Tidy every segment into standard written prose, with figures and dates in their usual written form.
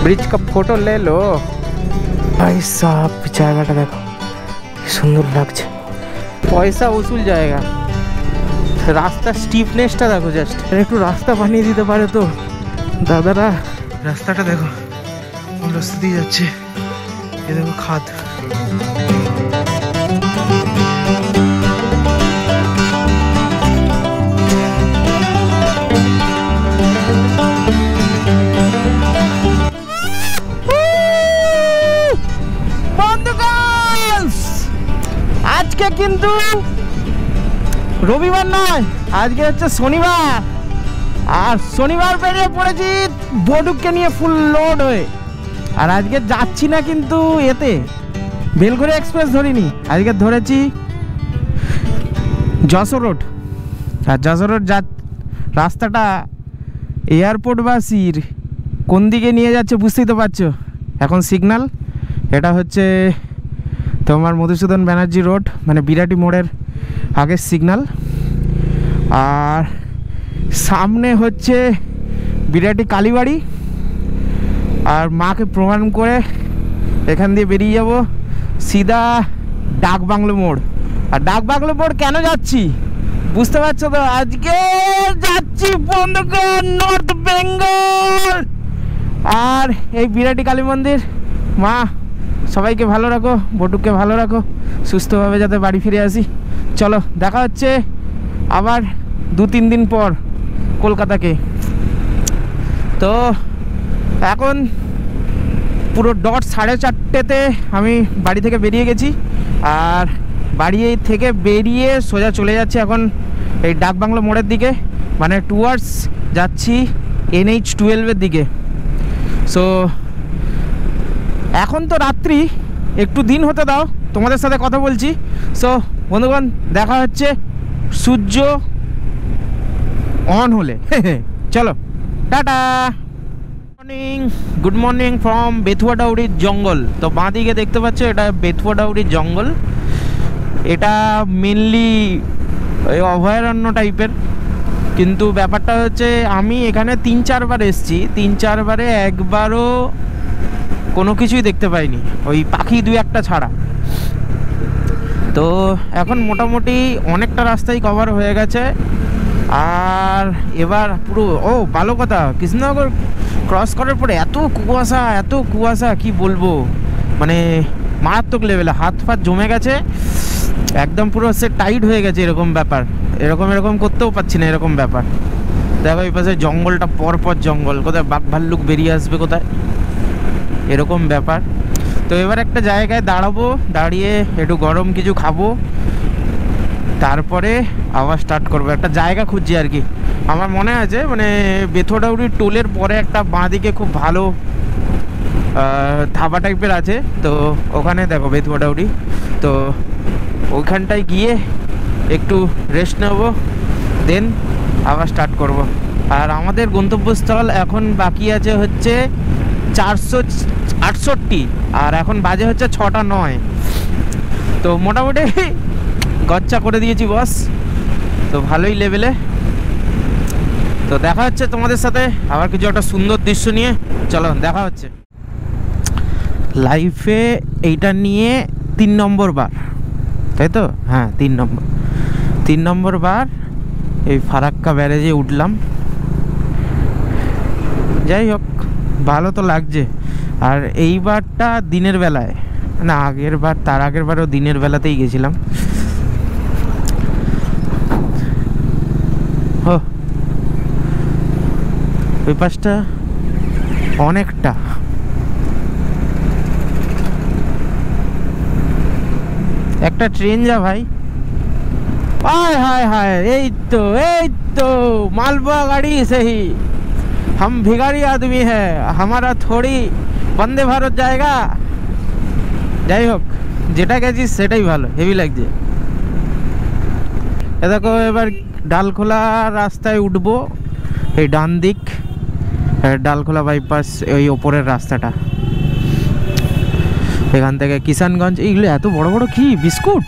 Bridge का photo ले लो भाई साहब। জায়গাটা দেখো সুন্দর লাগছে, পয়সা উসুল জায়গা। রাস্তার স্টিফনেসটা দেখো, জাস্ট একটু রাস্তা বানিয়ে দিতে পারে তো দাদারা। রাস্তাটা দেখো কোন রাস্তা দিয়ে যাচ্ছে, এ দেখো খাদ। আজকে কিন্তু রবিবার নয়, আজকে হচ্ছে শনিবার। আর শনিবার বেরিয়ে পড়েছি বটুককে নিয়ে ফুল লোড হয়ে। আর আজকে যাচ্ছি না কিন্তু এতে বেলঘড়ি এক্সপ্রেস ধরিনি, আজকে ধরেছি যশোর রোড। আর যশোর রোড রাস্তাটা এয়ারপোর্টবাসীর কোন দিকে নিয়ে যাচ্ছে বুঝতেই তো পারছো। এখন সিগন্যাল, এটা হচ্ছে তোমার মধুসূদন ব্যানার্জি রোড, মানে বিরাটি মোড়ের আগের সিগন্যাল। আর সামনে হচ্ছে বিরাটি কালীবাড়ি। আর মাকে প্রণাম করে এখান দিয়ে বেরিয়ে যাব সিধা ডাকবাংলো মোড়। আর ডাকবাংলো মোড় কেন যাচ্ছি বুঝতে পারছো তো, আজকে যাচ্ছি বন্ধুগণ নর্থ বেঙ্গল। আর এই বিরাটি কালী মন্দির, মা সবাইকে ভালো রাখো, বটুককে ভালো রাখো, সুস্থভাবে যাতে বাড়ি ফিরে আসি। চলো দেখা হচ্ছে আবার 2-3 দিন পর কলকাতাকে। তো এখন পুরো ডট 4:30তে আমি বাড়ি থেকে বেরিয়ে গেছি। আর বাড়ি থেকে বেরিয়ে সোজা চলে যাচ্ছি এখন এই ডাকবাংলো মোড়ের দিকে, মানে টুয়ার্ডস যাচ্ছি NH-12-এর দিকে। সো এখন তো রাত্রি, একটু দিন হতে দাও, তোমাদের সাথে কথা বলছি। সো বন্ধুগণ দেখা হচ্ছে সূর্য অন হলে। চলো tata. Morning, good morning from বেথুয়াডাউরির জঙ্গল। তো বাঁ দিকে দেখতে পাচ্ছ এটা বেথুয়াডাউরির জঙ্গল। এটা মেনলি ওই অভয়ারণ্য টাইপের, কিন্তু ব্যাপারটা হচ্ছে আমি এখানে 3-4 বার এসেছি, 3-4 বারে একবারও কোনো কিছুই দেখতে পাইনি, ওই পাখি 2-1টা ছাড়া। তো এখন মোটামুটি অনেকটা রাস্তাই কভার হয়ে গেছে। আর এবার পুরো ভালো কথা, কৃষ্ণনগর ক্রস করার পরে এত কুয়াশা কি বলবো, মানে মারাত্মক লেভেলে। হাত ফাত জমে গেছে একদম, পুরো সে টাইট হয়ে গেছে এরকম ব্যাপার। এরকম করতেও পারছি না এরকম ব্যাপার। দেখো এই পাশে জঙ্গলটা, পরপর জঙ্গল, কোথায় বাঘ ভাল্লুক বেরিয়ে আসবে কোথায়, এরকম ব্যাপার। তো এবার একটা জায়গায় দাঁড়াবো, দাঁড়িয়ে একটু গরম কিছু খাবো, তারপরে আবার স্টার্ট করবো। একটা জায়গা খুঁজছি আর কি। আমার মনে আছে মানে বেথুয়াডাউরি টোলের পরে একটা বাঁদিকে খুব ভালো ধাবা টাইপের আছে, তো ওখানে দেখো বেথুয়াডাউরি, তো ওইখানটায় গিয়ে একটু রেস্ট নেবো, দেন আবার স্টার্ট করব। আর আমাদের গন্তব্যস্থল এখন বাকি আছে হচ্ছে 468, আর এখন বাজে হচ্ছে 6:09। তো মোটামুটি গচ্চা করে দিয়েছি বস, তো ভালোই লেভেলে। তো দেখা হচ্ছে তোমাদের সাথে আবার কিছু একটা সুন্দর দৃশ্য নিয়ে। চলো দেখা হচ্ছে। লাইফে এইটা নিয়ে 3 নম্বর বার, তাই তো? হ্যাঁ 3 নম্বর বার এই ফারাক্কা ব্যারেজে উঠলাম। যাই হোক ভালো তো লাগছে। আর এইবারটা দিনের বেলায়, না আগের বার, তার আগের বারও দিনের বেলাতেই গেছিলাম। ওই পাশটা অনেকটা, একটা ট্রেন যা ভাই, हाय हाय हाय, এই তো मालवा गाड़ी से ही हम भिखारी आदमी है, हमारा थोड़ी वंदे भारत जाएगा। যাই হোক যেটা গেছি সেটাই ভালো, হেভি লাগছে। এ দেখো এবার ডালখোলা রাস্তায় উঠবো, এই ডান দিক ডালখোলা বাইপাস, ওই ওপরের রাস্তাটা, এখান থেকে কিষানগঞ্জ। এইগুলো এত বড় বড় কি biscuit,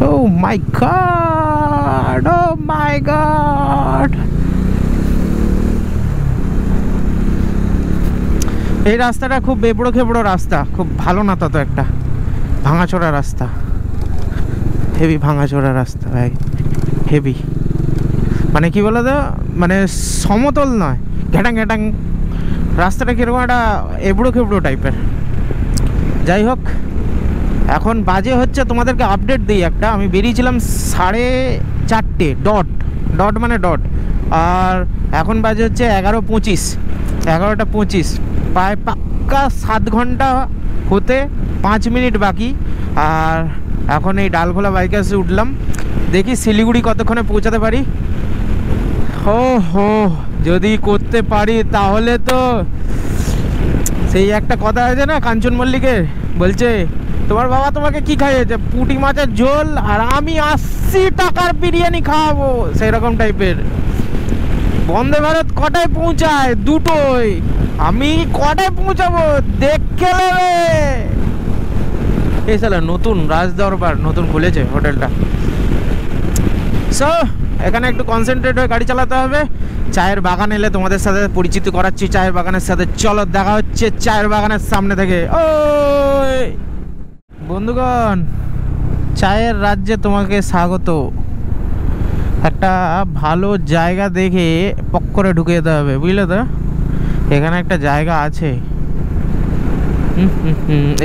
oh my god, oh my god। এই রাস্তাটা খুব বেবড়ো খেবড়ো রাস্তা, খুব ভালো না তত একটা, ভাঙাচোরা রাস্তা, হেভি ভাঙাচোরা রাস্তা ভাই, হেভি। মানে কি বলো তো, মানে সমতল নয়, ঘ্যাটাং ঘ্যাটাং রাস্তাটা কীরকম একটা এবড়ো খেবড়ো টাইপের। যাই হোক, এখন বাজে হচ্ছে, তোমাদেরকে আপডেট দিই একটা, আমি বেরিয়েছিলাম 4:30 ডট ডট মানে ডট, আর এখন বাজে হচ্ছে 11:25, প্রায় পাক্কা 7 ঘন্টা হতে 5 মিনিট বাকি। আর এখন এই ডালখোলা বাইকে এসে উঠলাম, দেখি শিলিগুড়ি কতক্ষণে পৌঁছাতে পারি। ও হো, যদি করতে পারি তাহলে তো সেই একটা কথা আছে না কাঞ্চন মল্লিকের, বলছে তোমার বাবা তোমাকে কি খাইয়েছে, পুঁটি মাছের ঝোল, আর আমি 80 টাকার বিরিয়ানি খাওয়াবো, সেই রকম টাইপের। বন্দে ভারত কটায় পৌঁছায়? 2টোয়। আমি কটায় পৌঁছাবো দেখে নেবে। এই সালা নতুন রাজদরবার নতুন খুলেছে হোটেলটা। সো এখানে একটু কনসেন্ট্রেট হয়ে গাড়ি চালাতে হবে। চায়ের বাগান এলে তোমাদের সাথে পরিচিত করাচ্ছি চায়ের বাগানের সাথে। চলো দেখা হচ্ছে চায়ের বাগানের সামনে থেকে। ও বন্ধুগণ, চায়ের রাজ্যে তোমাকে স্বাগত। একটা ভালো জায়গা দেখে পক করে ঢুকে যেতে হবে, বুঝলে তো? এখানে একটা জায়গা আছে,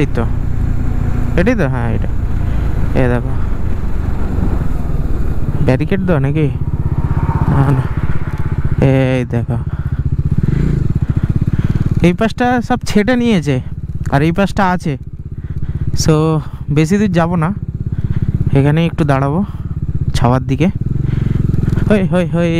এই তো, এটাই তো, হ্যাঁ এটা। এ দেখো, ব্যারিকেড দাও নাকি? না না, এই দেখো, এই পাশটা সব ছেটে নিয়েছে আর এই পাশটা আছে। সো বেশি দূর যাবো না, এখানেই একটু দাঁড়াবো ছাওয়ার দিকে। হই হই হই,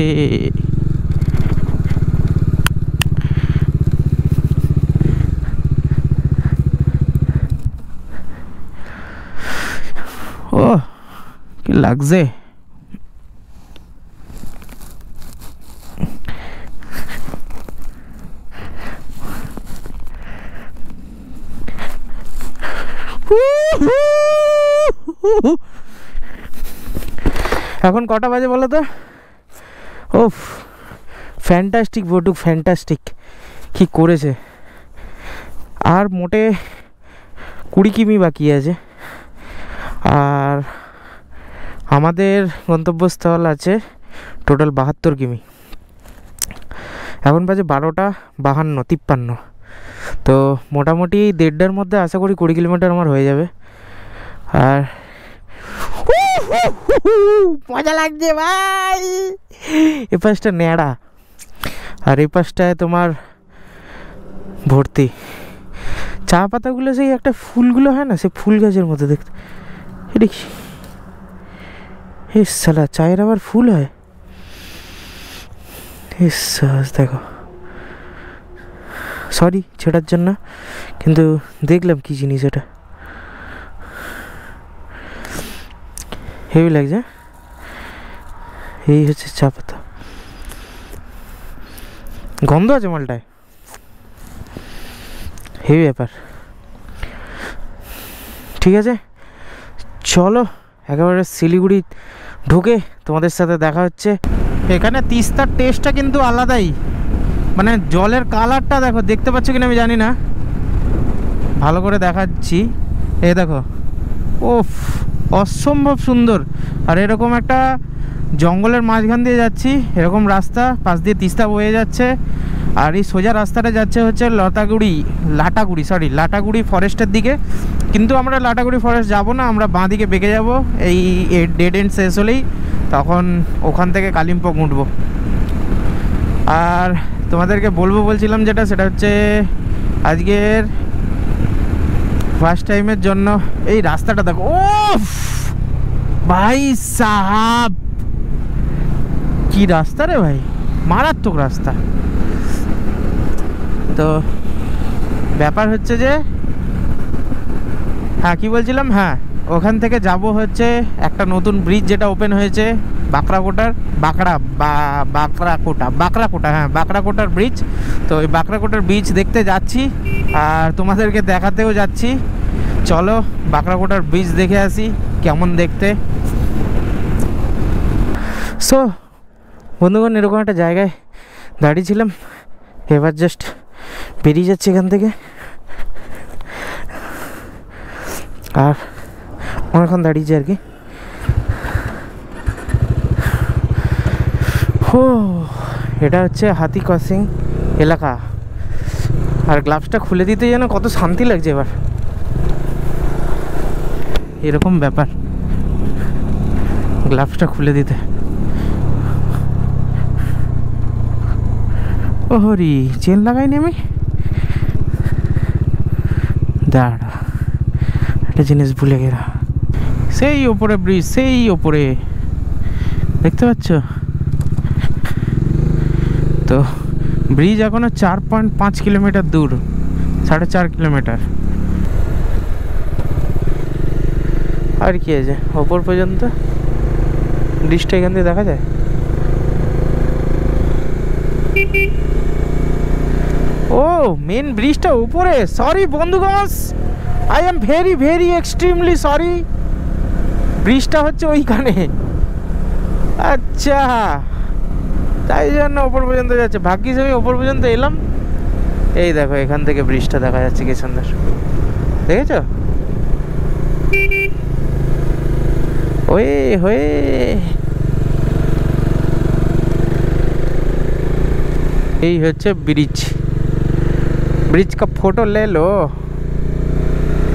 ও কি লাগছে। এখন কটা বাজে বলো তো? ও ফ্যান্টাস্টিক বটুক, ফ্যান্টাস্টিক কি করেছে। আর মোটে 20 কিমি বাকি আছে, আর আমাদের গন্তব্যস্থল আছে টোটাল 72 কিমি। এখন বাজে 12:52, তো মোটামুটি 1.5টার মধ্যে আশা করি 20 কিলোমিটার আমার হয়ে যাবে। আর মজা লাগছে ভাই। এ পাশটা ন্যাড়া আর এই পাশটায় তোমার ভর্তি চা পাতাগুলো, সেই একটা ফুলগুলো হয় না, সেই ফুল গাছের মতো দেখতে। এটা কি সালা, চায়ের আবার ফুল হয়? দেখো, সরি ছেটার জন্য, কিন্তু দেখলাম কি জিনিস এটা, হেভি লাগছে। এই হচ্ছে চা পাতা, গন্ধ আছে মালটায়, হেভি ব্যাপার। ঠিক আছে, চলো একেবারে শিলিগুড়ি ঢুকে তোমাদের সাথে দেখা হচ্ছে। এখানে তিস্তার টেস্টটা কিন্তু আলাদাই, মানে জলের কালারটা দেখো, দেখতে পাচ্ছ কিনা আমি জানি না, ভালো করে দেখাচ্ছি। এই দেখো, ওফ অসম্ভব সুন্দর। আর এরকম একটা জঙ্গলের মাঝখান দিয়ে যাচ্ছি, এরকম রাস্তা, পাশ দিয়ে তিস্তা বয়ে যাচ্ছে। আর এই সোজা রাস্তাটা যাচ্ছে হচ্ছে লাটাগুড়ি ফরেস্টের দিকে। কিন্তু আমরা লাটাগুড়ি ফরেস্ট যাব না, আমরা বাঁ দিকে বেঁকে যাব। এই ডেড এন্ড শেষ হলেই তখন ওখান থেকে কালিম্পং উঠবো। আর তোমাদেরকে বলছিলাম যেটা, সেটা হচ্ছে আজকের ফার্স্ট টাইমের জন্য এই রাস্তাটা দেখো। ও ভাই সাহাব, কি রাস্তা রে ভাই, মারাত্মক রাস্তা। তো ব্যাপার হচ্ছে যে, হ্যাঁ কি বলছিলাম, হ্যাঁ ওখান থেকে যাব হচ্ছে একটা নতুন ব্রিজ যেটা ওপেন হয়েছে, বাঁকড়াকোটার ব্রিজ। তো ওই বাঁকড়াকোটার ব্রিজ দেখতে যাচ্ছি আর তোমাদেরকে দেখাতেও যাচ্ছি। চলো বাঁকড়াকোটার ব্রিজ দেখে আসি কেমন দেখতে। সো বন্ধুগণ, এরকম একটা জায়গায় দাঁড়িয়েছিলাম, এবার জাস্ট বেরিয়ে যাচ্ছে এখান থেকে, আর অনেকক্ষণ দাঁড়িয়েছে আর কি। ও এটা হচ্ছে হাতি ক্রসিং এলাকা, আর গ্লাভসটা খুলে দিতে যেন কত শান্তি লাগছে এবার, এরকম ব্যাপার গ্লাভসটা খুলে দিতে। ও হরি, চেন লাগাইনি আমি, দাঁড়া একটা জিনিস ভুলে গেলাম। সেই ওপরে ব্রিজ, সেই ওপরে দেখতে পাচ্ছ তো। ব্রিজ এখনো 4.5 কিলোমিটার দূর, 4.5 কিলোমিটার। আর কি আছে ওপর পর্যন্ত, ব্রিজটা এখান থেকে দেখা যায়। ও মেন ব্রিজটা উপরে, সরি বন্ধুগণ, I am very very extremely sorry. ব্রিজটা হচ্ছে ওইখানে, আচ্ছা তাই জন্য ওপর পর্যন্ত যাচ্ছে। ভাগ্যিস আমি ওপর পর্যন্ত এলাম। এই দেখো এখান থেকে ব্রিজটা দেখা যাচ্ছে কি সুন্দর, দেখেছ? ওই হয়ে এই হচ্ছে ব্রিজ। ब्रिज का फोटो ले लो,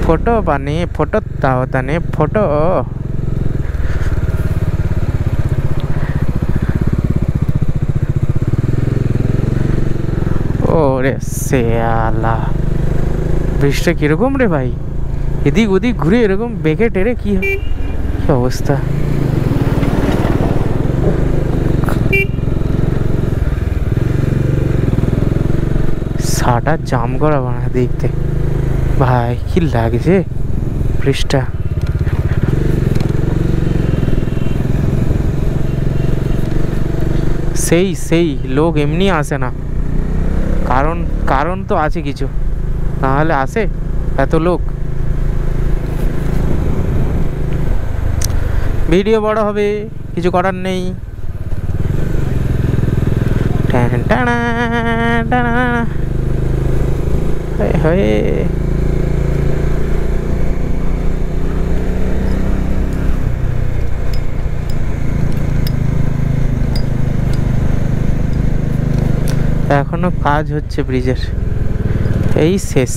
फोटो बनी फोटो ताने फोटो। ওরে সেয়ালা, ব্রিজটা কিরকম রে ভাই, এদিক ওদিক ঘুরে এরকম বেঁকে টেরে কি অবস্থা। সাটা জাম করা বানা দেখতে ভাই, কি লাগছে ব্রিজটা। সেই সেই লোক এমনি আসে না, কারণ কারণ তো আছে কিছু, নাহলে আসে এত লোক। ভিডিও বড় হবে, কিছু করার নেই। টানা টানা হয়ে এখনো কাজ হচ্ছে ব্রিজের, এই শেষ।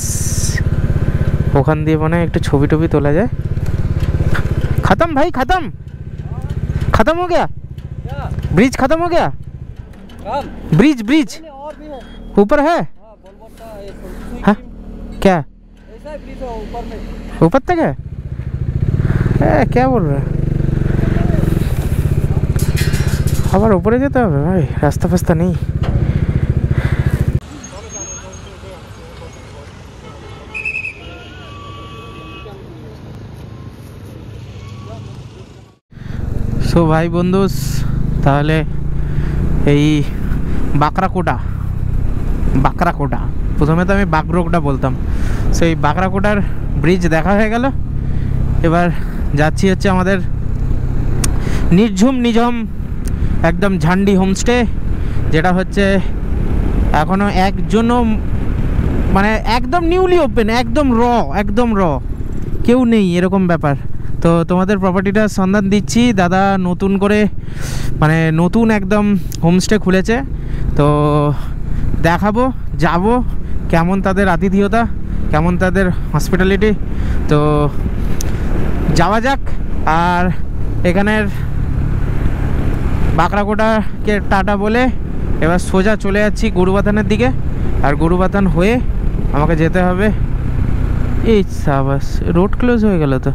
ওখান দিয়ে মনে হয় একটু ছবি টবি তোলা যায়। खत्म भाई, खत्म खत्म हो गया ब्रिज, खत्म हो गया ब्रिज, ब्रिज ऊपर है। हाँ क्या ऊपर तक है? क्या बोल रहा है, আবার উপরে যেতে হবে ভাই, রাস্তা ফাস্তা নেই। সো ভাই বন্ধু, তাহলে এই বাকরাকোটা, বাকরাকোটা প্রথমে তো আমি বাগরোকটা বলতাম, সেই বাকরাকোটার ব্রিজ দেখা হয়ে গেল। এবার যাচ্ছি হচ্ছে আমাদের নির্ঝুম নিঝম একদম ঝান্ডি হোমস্টে, যেটা হচ্ছে এখনও একজনও মানে একদম নিউলি ওপেন, একদম র কেউ নেই এরকম ব্যাপার। তো তোমাদের প্রপার্টিটার সন্ধান দিচ্ছি, দাদা নতুন করে মানে নতুন একদম হোমস্টে খুলেছে, তো দেখাবো, যাব কেমন তাদের আতিথেয়তা, কেমন তাদের হসপিটালিটি। তো যাওয়া যাক। আর এখানের বাকরাকোটাকে টাটা বলে এবার সোজা চলে যাচ্ছি গরুবাথানের দিকে। আর গরুবাথান হয়ে আমাকে যেতে হবে, এই সাবাস রোড ক্লোজ হয়ে গেল তো।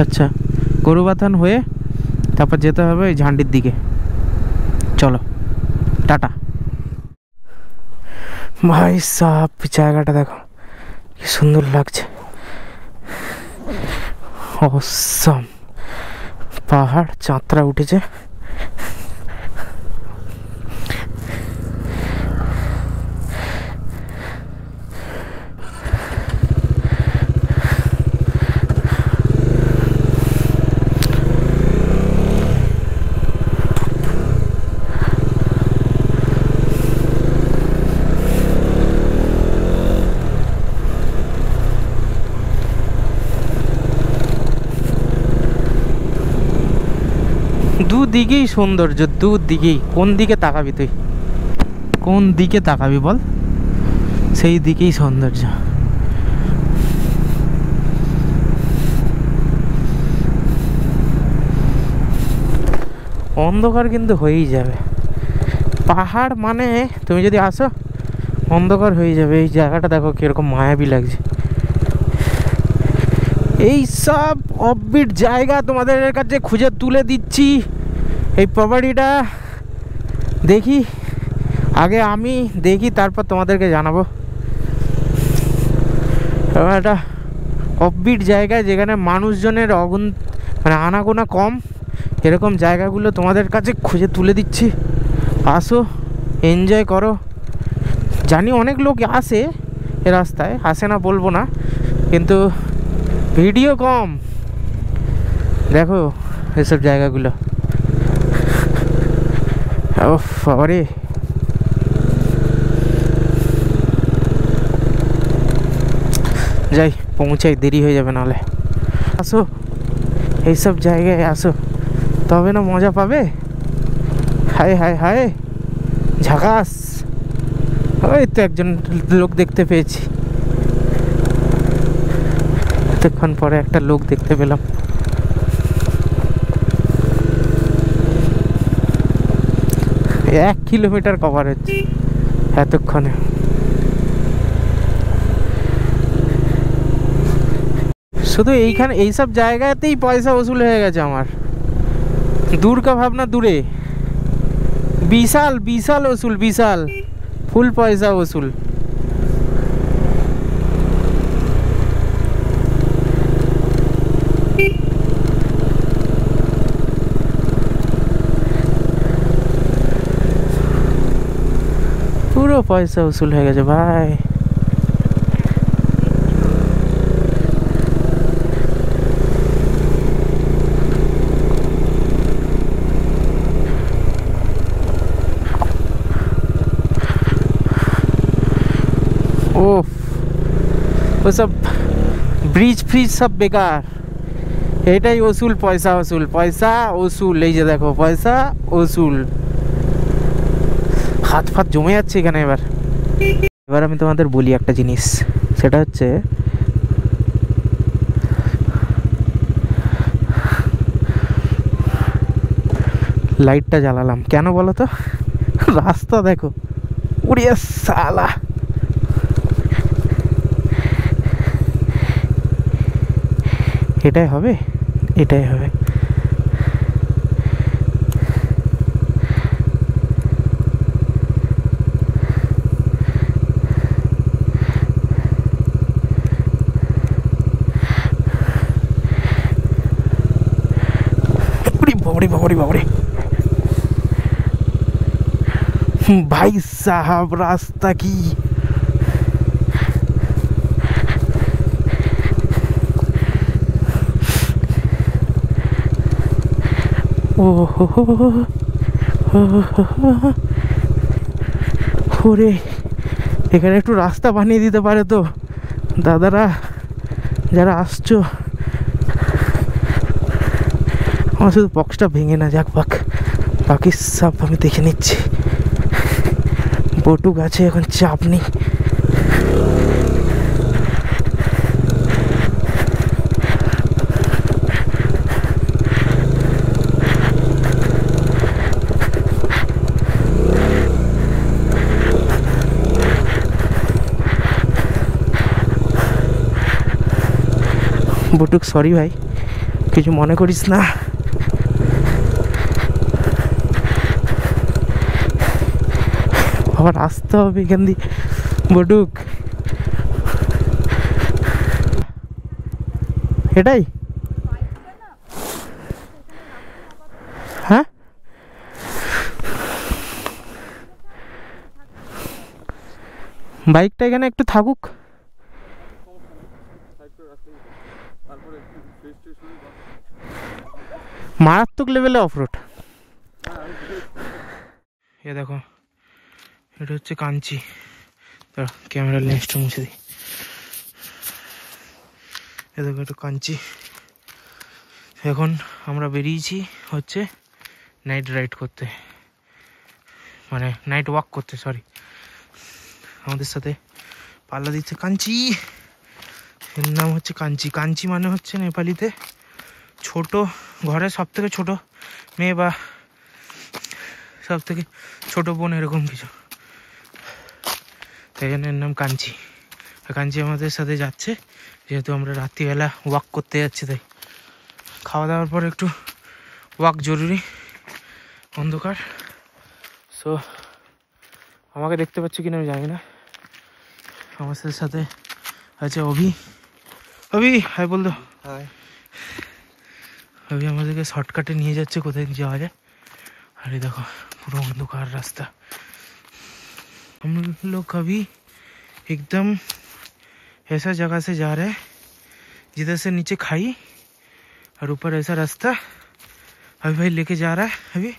আচ্ছা, গরুবাথান হয়ে তারপর যেতে হবে এই ঝান্ডির দিকে। চলো টাটা। ভাই সাব জায়গাটা দেখো কি সুন্দর লাগছে, অসাম পাহাড় চাঁতরা উঠেছে। দুদিকেই সৌন্দর্য, দুদিকেই। কোন দিকে তাকাবি তুই, কোন দিকে তাকাবি বল, সেই দিকেই সৌন্দর্য। অন্ধকার কিন্তু হয়েই যাবে, পাহাড় মানে তুমি যদি আসো অন্ধকার হয়ে যাবে। এই জায়গাটা দেখো কিরকম মায়াবী লাগছে। এই সব অফবিট জায়গা তোমাদের কাছে খুঁজে তুলে দিচ্ছি। এই প্রপার্টিটা দেখি আগে, আমি দেখি তারপর তোমাদেরকে জানাবো। একটা অফবিট জায়গায় যেখানে মানুষজনের মানে আনাগোনা কম, এরকম জায়গাগুলো তোমাদের কাছে খুঁজে তুলে দিচ্ছি। আসো, এনজয় করো। জানি অনেক লোক আসে এ রাস্তায়, আসে না বলবো না, কিন্তু ভিডিও কম। দেখো এসব জায়গাগুলো, আরে যাই, পৌঁছাই, দেরি হয়ে যাবে নাহলে। আসো এইসব জায়গায় আসো, তবে না মজা পাবে। হায় হায় হায়, ঝাকাস। ওই তো একজন লোক দেখতে পেয়েছি, এতক্ষণ পরে একটা লোক দেখতে পেলাম। 1 কিলোমিটার কভার হচ্ছে এতক্ষণে। শুধু এইখানে এইসব জায়গাতেই পয়সা ওসুল হয়ে গেছে আমার। দূর কা ভাবনা দূরে, বিশাল বিশাল ওসুল, বিশাল ফুল পয়সা ওসুল। পুরো পয়সা ওসুল হয়ে গেছে ভাই। वो सब ব্রিজ ফ্রিজ সব বেকার, এটাই ওসুল, পয়সা ওসুল, পয়সা ওসুল। এই যে দেখো পয়সা ওসুল, হাত ফাত জমে যাচ্ছে এখানে। এবার আমি তোমাদের বলি একটা জিনিস, সেটা হচ্ছে লাইটটা জ্বালালাম কেন বলো তো? রাস্তা দেখো, উড়িয়ে সালা। এটাই হবে, এটাই হবে। বাবরে বাবরে বাবরে ভাই সাহাব, রাস্তা কি! ওরে, এখানে একটু রাস্তা বানিয়ে দিতে পারে তো দাদারা যারা আসছো। আমার শুধু বক্সটা ভেঙে না যাক, বাকি সব আমি দেখে নিচ্ছি। বটু গাছে এখন চাপ নেই। বটুক সরি ভাই, কিছু মনে করিস না। আবার আসতে হবে এখান দিয়ে বটুক। এটাই হ্যাঁ, বাইকটা এখানে একটু থাকুক। মারাত্মক লেভেলে অফরোড। এ দেখো, এটা হচ্ছে কাঞ্চি। ক্যামেরার লেন্সটা মুছে দিই। এ দেখো, এটা কাঞ্চি। এখন আমরা বেরিয়েছি হচ্ছে নাইট রাইড করতে, মানে নাইট ওয়াক করতে, সরি। আমাদের সাথে পাল্লা দিচ্ছে কাঞ্চি, এর নাম হচ্ছে কাঞ্চি। কাঞ্চি মানে হচ্ছে নেপালিতে ছোট, ঘরের সব থেকে ছোট মেয়ে বা সব থেকে ছোট বোন, এরকম কিছু, তাই জন্য এর নাম কাঞ্চি। কাঞ্চি আমাদের সাথে যাচ্ছে, যেহেতু আমরা রাত্রিবেলা ওয়াক করতে যাচ্ছি, তাই খাওয়া দাওয়ার পর একটু ওয়াক জরুরি, অন্ধকার। সো আমাকে দেখতে পাচ্ছ কিনা আমি জানি না। আমার সাথে আছে অভি। অভি হাই বল দো। हाय। अभी আমাদেরকে শর্টকাটে নিয়ে যাচ্ছে কোথায় যাওয়া যায়। अरे देखो पूरा अंधकार रास्ता। हम लोग अभी एकदम ऐसा जगह से जा रहे हैं जिधर से नीचे खाई और ऊपर ऐसा रास्ता। अभी भाई लेके जा रहा है। अभी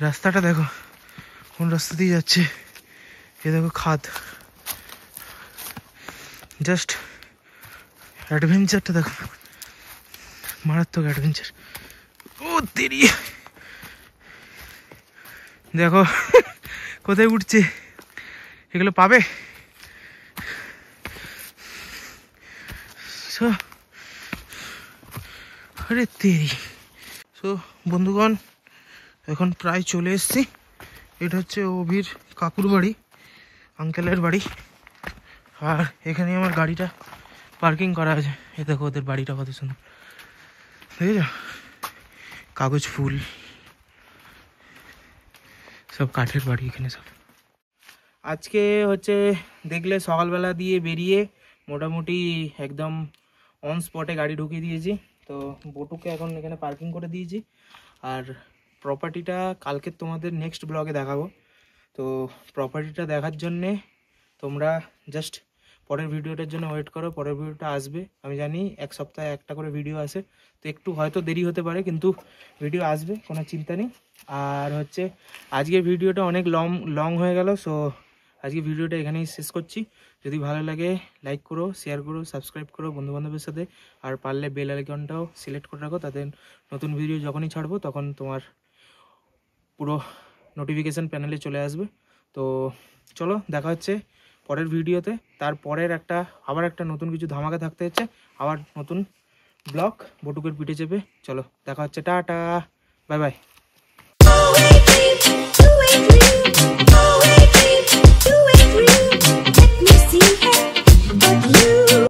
रास्ताটা देखो কোন রাস্তা দিয়ে যাচ্ছে। ये देखो खाद, जस्ट एडवेंचर देखो, মারাত্মক অ্যাডভেঞ্চার। ও তেরি দেখো কোথায় উঠছে, এগুলো পাবে। আরে তেরি। সো বন্ধুগণ, এখন প্রায় চলে এসছি। এটা হচ্ছে অভির কাকুর বাড়ি, আঙ্কেলের বাড়ি। আর এখানে আমার গাড়িটা পার্কিং করা আছে। এ দেখো ওদের বাড়িটা কত সুন্দর, দেখেছ? কাগজ ফুল, সব কাঠের বাড়ি এখানে সব। আজকে হচ্ছে দেখলে সকালবেলা দিয়ে বেরিয়ে মোটামুটি একদম অন স্পটে গাড়ি ঢুকিয়ে দিয়েছি। তো বটুকে এখন এখানে পার্কিং করে দিয়েছি। আর প্রপার্টিটা কালকে তোমাদের নেক্সট ব্লগে দেখাবো। তো প্রপার্টিটা দেখার জন্যে তোমরা জাস্ট পরের ভিডিওটার জন্য ওয়েট করো। পরের ভিডিওটা আসবে, আমি জানি এক সপ্তাহে একটা করে ভিডিও আসে, তো একটু হয়তো দেরি হতে পারে, কিন্তু ভিডিও আসবে, কোনো চিন্তা নেই। আর হচ্ছে আজকের ভিডিওটা অনেক লং হয়ে গেল। সো আজকে ভিডিওটা এখানেই শেষ করছি। যদি ভালো লাগে লাইক করো, শেয়ার করো, সাবস্ক্রাইব করো বন্ধুবান্ধবের সাথে। আর পারলে বেল আইকনটাও সিলেক্ট করে রাখো, তাতে নতুন ভিডিও যখনই ছাড়বো তখন তোমার পুরো নোটিফিকেশান প্যানেলে চলে আসবে। তো চলো দেখা হচ্ছে পরের ভিডিওতে। তারপরের আবার একটা নতুন কিছু ধামাকা থাকতে হচ্ছে, আবার নতুন ব্লগ বটুকের পিঠে চেপে। চলো দেখা হচ্ছে, টাটা, বাই বাই।